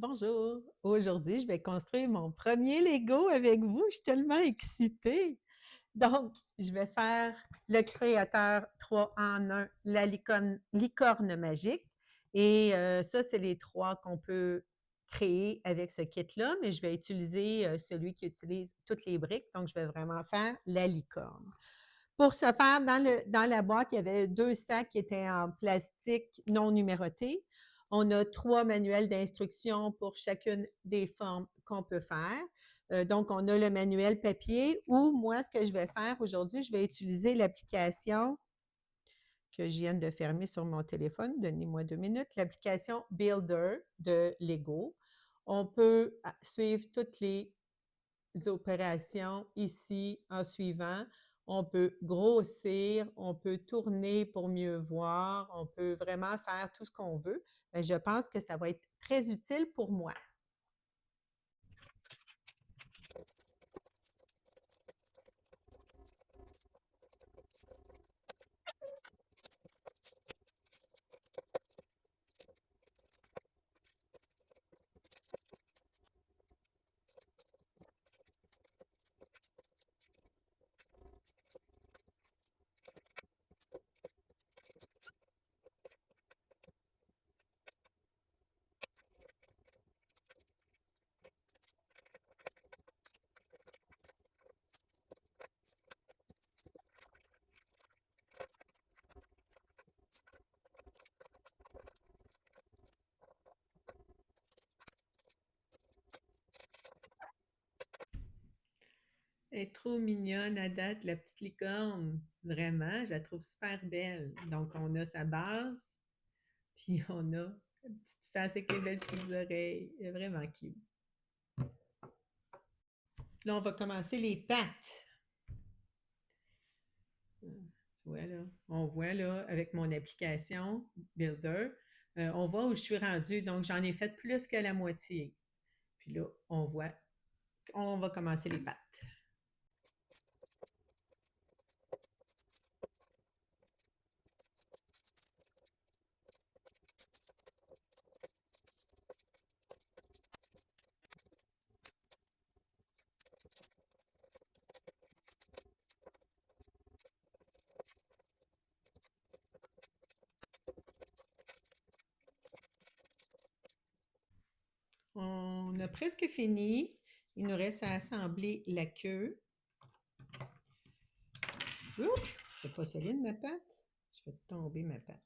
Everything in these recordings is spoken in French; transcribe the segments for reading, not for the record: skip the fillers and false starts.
Bonjour. Aujourd'hui, je vais construire mon premier Lego avec vous. Je suis tellement excitée. Donc, je vais faire le créateur 3 en 1, la licorne magique. Et ça, c'est les trois qu'on peut créer avec ce kit-là, mais je vais utiliser celui qui utilise toutes les briques. Donc, je vais vraiment faire la licorne. Pour ce faire, dans la boîte, il y avait 2 sacs qui étaient en plastique non numérotés. On a 3 manuels d'instructions pour chacune des formes qu'on peut faire. Donc, on a le manuel papier ou moi, ce que je vais faire aujourd'hui, je vais utiliser l'application que je viens de fermer sur mon téléphone. Donnez-moi 2 minutes. L'application Builder de Lego. On peut suivre toutes les opérations ici en suivant. On peut grossir, on peut tourner pour mieux voir, on peut vraiment faire tout ce qu'on veut. Je pense que ça va être très utile pour moi. Elle est trop mignonne à date, la petite licorne. Vraiment, je la trouve super belle. Donc, on a sa base, puis on a la petite face avec les belles petites oreilles. Elle est vraiment cute. Là, on va commencer les pattes. Tu vois là, on voit là avec mon application Builder, on voit où je suis rendue. Donc, j'en ai fait plus que la moitié. Puis là, on voit, on va commencer les pattes. On a presque fini. Il nous reste à assembler la queue. Oups, c'est pas solide ma patte. Je fais tomber ma patte.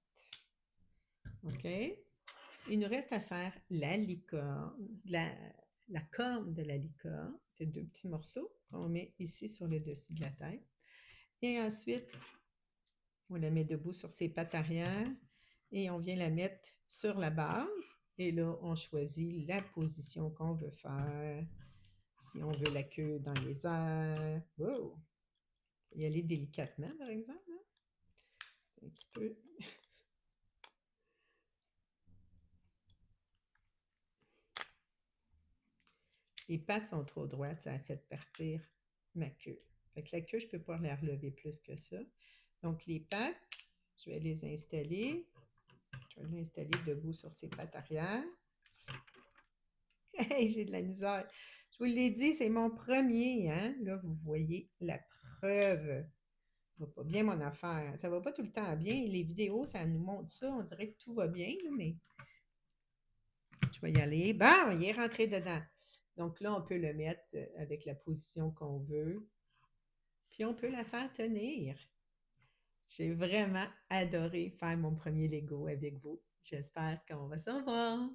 OK. Il nous reste à faire la licorne, la corne de la licorne. C'est 2 petits morceaux qu'on met ici sur le dessus de la tête. Et ensuite, on la met debout sur ses pattes arrière et on vient la mettre sur la base. Et là, on choisit la position qu'on veut faire. Si on veut la queue dans les airs. Wow! Y aller délicatement, par exemple. Hein? Un petit peu. Les pattes sont trop droites, ça a fait partir ma queue. Fait que la queue, je ne peux pas la relever plus que ça. Donc, les pattes, je vais les installer. Je vais l'installer debout sur ses pattes arrière. Hey, j'ai de la misère. Je vous l'ai dit, c'est mon premier, hein? Là, vous voyez la preuve. Ça va pas bien mon affaire. Ça va pas tout le temps bien. Les vidéos, ça nous montre ça. On dirait que tout va bien, là, mais je vais y aller. Bon, il est rentré dedans. Donc là, on peut le mettre avec la position qu'on veut. Puis on peut la faire tenir. J'ai vraiment adoré faire mon premier Lego avec vous. J'espère qu'on va se revoir.